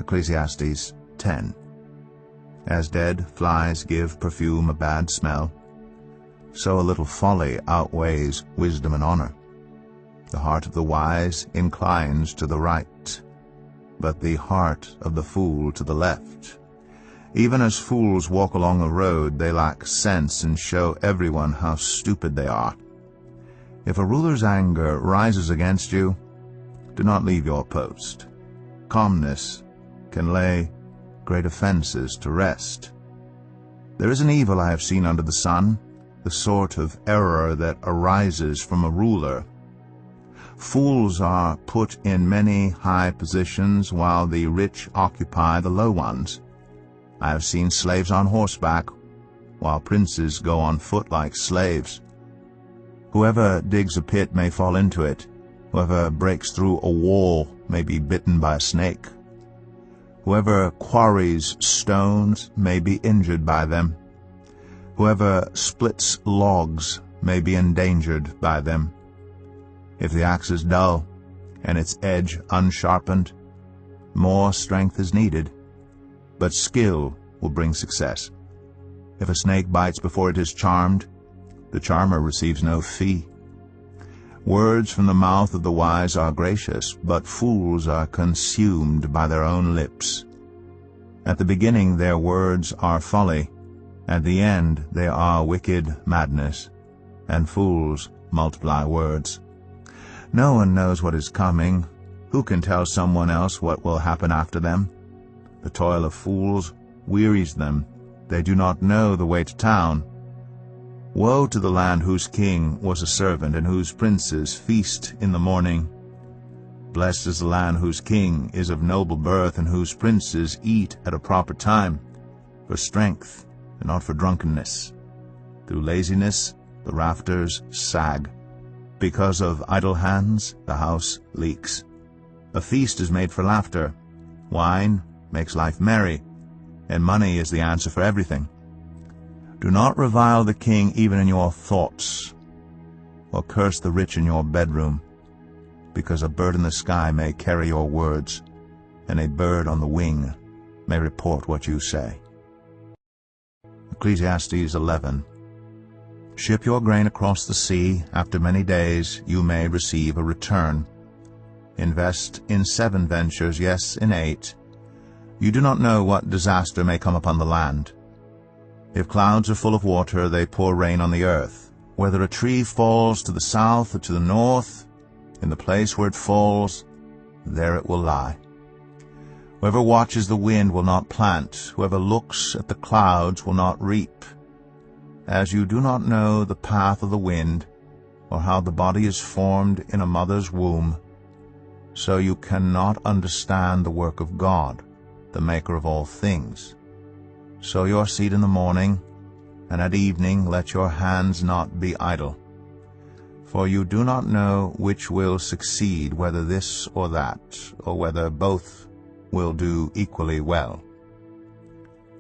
Ecclesiastes 10. As dead flies give perfume a bad smell, so a little folly outweighs wisdom and honor. The heart of the wise inclines to the right, but the heart of the fool to the left. Even as fools walk along a road, they lack sense and show everyone how stupid they are. If a ruler's anger rises against you, do not leave your post. Calmness can lay great offenses to rest. There is an evil I have seen under the sun, the sort of error that arises from a ruler. Fools are put in many high positions, while the rich occupy the low ones. I have seen slaves on horseback, while princes go on foot like slaves. Whoever digs a pit may fall into it. Whoever breaks through a wall may be bitten by a snake. Whoever quarries stones may be injured by them. Whoever splits logs may be endangered by them. If the axe is dull and its edge unsharpened, more strength is needed, but skill will bring success. If a snake bites before it is charmed, the charmer receives no fee. Words from the mouth of the wise are gracious, but fools are consumed by their own lips. At the beginning their words are folly, at the end they are wicked madness, and fools multiply words. No one knows what is coming. Who can tell someone else what will happen after them? The toil of fools wearies them. They do not know the way to town. Woe to the land whose king was a servant and whose princes feast in the morning. Blessed is the land whose king is of noble birth and whose princes eat at a proper time, for strength and not for drunkenness. Through laziness the rafters sag. Because of idle hands the house leaks. A feast is made for laughter. Wine makes life merry, and money is the answer for everything. Do not revile the king even in your thoughts, or curse the rich in your bedroom, because a bird in the sky may carry your words, and a bird on the wing may report what you say. Ecclesiastes 11. Ship your grain across the sea. After many days you may receive a return. Invest in 7 ventures, yes, in 8. You do not know what disaster may come upon the land. If clouds are full of water, they pour rain on the earth. Whether a tree falls to the south or to the north, in the place where it falls, there it will lie. Whoever watches the wind will not plant. Whoever looks at the clouds will not reap. As you do not know the path of the wind, or how the body is formed in a mother's womb, so you cannot understand the work of God, the maker of all things. Sow your seed in the morning, and at evening let your hands not be idle. For you do not know which will succeed, whether this or that, or whether both will do equally well.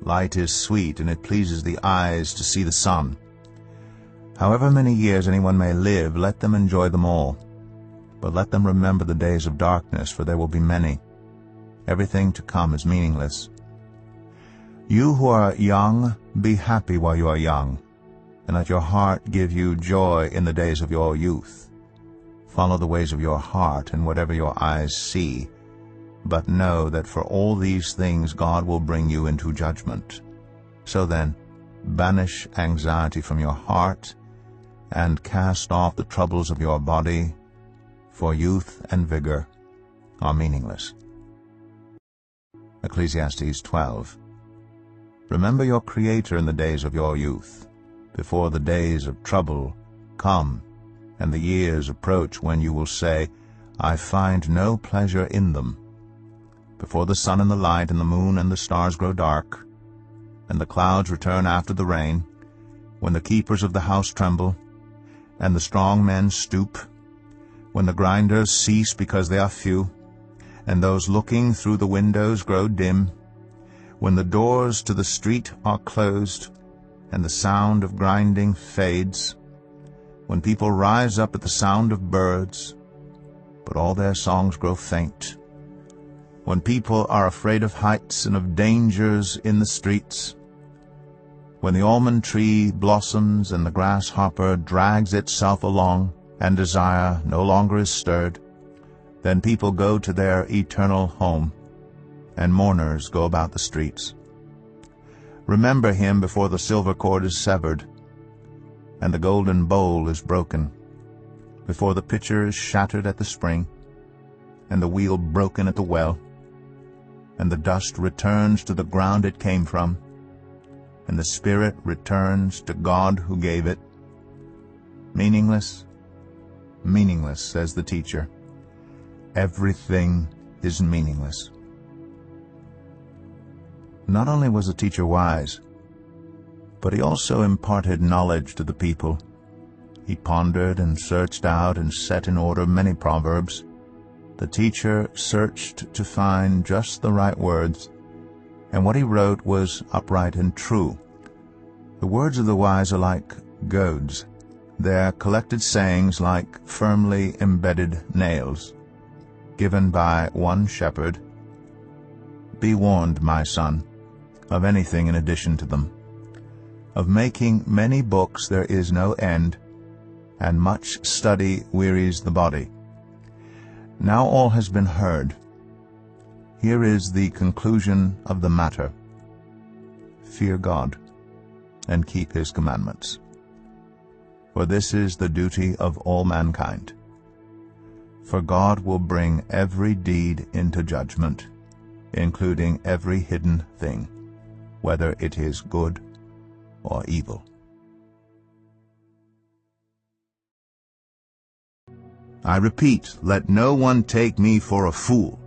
Light is sweet, and it pleases the eyes to see the sun. However many years anyone may live, let them enjoy them all. But let them remember the days of darkness, for there will be many. Everything to come is meaningless. You who are young, be happy while you are young, and let your heart give you joy in the days of your youth. Follow the ways of your heart and whatever your eyes see, but know that for all these things God will bring you into judgment. So then, banish anxiety from your heart, and cast off the troubles of your body, for youth and vigor are meaningless. Ecclesiastes 12. Remember your Creator in the days of your youth, before the days of trouble come, and the years approach when you will say, I find no pleasure in them. Before the sun and the light and the moon and the stars grow dark, and the clouds return after the rain, when the keepers of the house tremble, and the strong men stoop, when the grinders cease because they are few, and those looking through the windows grow dim, when the doors to the street are closed, and the sound of grinding fades, when people rise up at the sound of birds, but all their songs grow faint, when people are afraid of heights and of dangers in the streets, when the almond tree blossoms and the grasshopper drags itself along and desire no longer is stirred, then people go to their eternal home, and mourners go about the streets. Remember him before the silver cord is severed, and the golden bowl is broken, before the pitcher is shattered at the spring, and the wheel broken at the well, and the dust returns to the ground it came from, and the spirit returns to God who gave it. Meaningless, meaningless, says the teacher. Everything is meaningless. Not only was the teacher wise, but he also imparted knowledge to the people. He pondered and searched out and set in order many proverbs. The teacher searched to find just the right words, and what he wrote was upright and true. The words of the wise are like goads, their collected sayings like firmly embedded nails, given by one shepherd. Be warned, my son, of anything in addition to them. Of making many books there is no end, and much study wearies the body. Now all has been heard. Here is the conclusion of the matter. Fear God, and keep his commandments. For this is the duty of all mankind. For God will bring every deed into judgment, including every hidden thing, whether it is good or evil. I repeat, let no one take me for a fool.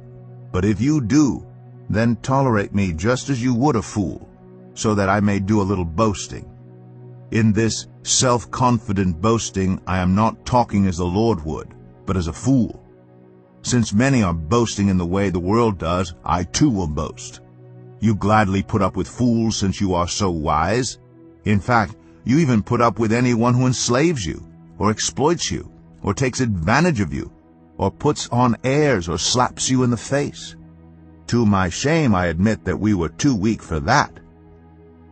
But if you do, then tolerate me just as you would a fool, so that I may do a little boasting. In this self-confident boasting I am not talking as the Lord would, but as a fool. Since many are boasting in the way the world does, I too will boast. You gladly put up with fools since you are so wise. In fact, you even put up with anyone who enslaves you, or exploits you, or takes advantage of you, or puts on airs or slaps you in the face. To my shame I admit that we were too weak for that.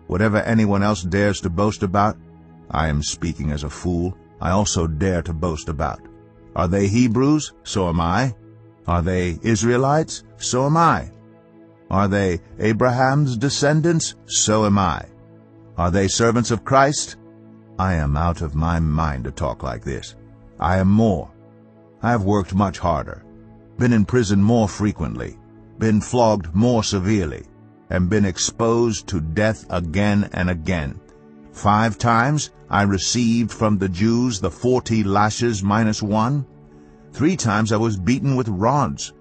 Whatever anyone else dares to boast about, I am speaking as a fool, I also dare to boast about. Are they Hebrews? So am I. Are they Israelites? So am I. Are they Abraham's descendants? So am I. Are they servants of Christ? I am out of my mind to talk like this. I am more. I have worked much harder, been in prison more frequently, been flogged more severely, and been exposed to death again and again. 5 times I received from the Jews the 40 lashes minus 1. 3 times I was beaten with rods.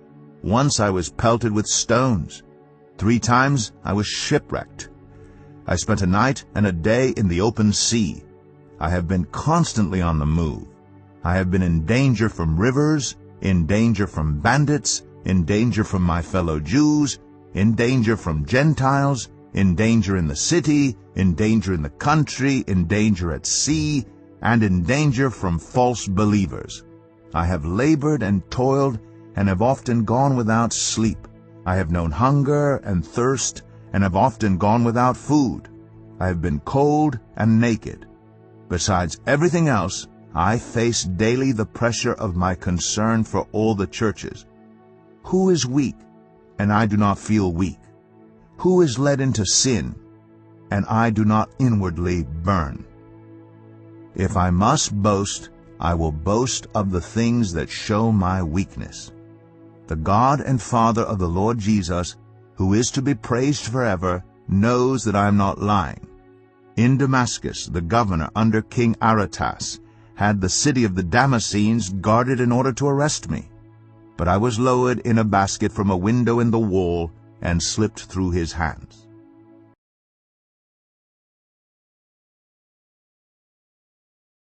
Once I was pelted with stones. 3 times I was shipwrecked. I spent a night and a day in the open sea. I have been constantly on the move. I have been in danger from rivers, in danger from bandits, in danger from my fellow Jews, in danger from Gentiles, in danger in the city, in danger in the country, in danger at sea, and in danger from false believers. I have labored and toiled, and have often gone without sleep. I have known hunger and thirst, and have often gone without food. I have been cold and naked. Besides everything else, I face daily the pressure of my concern for all the churches. Who is weak, and I do not feel weak? Who is led into sin, and I do not inwardly burn? If I must boast, I will boast of the things that show my weakness. The God and Father of the Lord Jesus, who is to be praised forever, knows that I am not lying. In Damascus, the governor under King Aretas had the city of the Damascenes guarded in order to arrest me. But I was lowered in a basket from a window in the wall and slipped through his hands.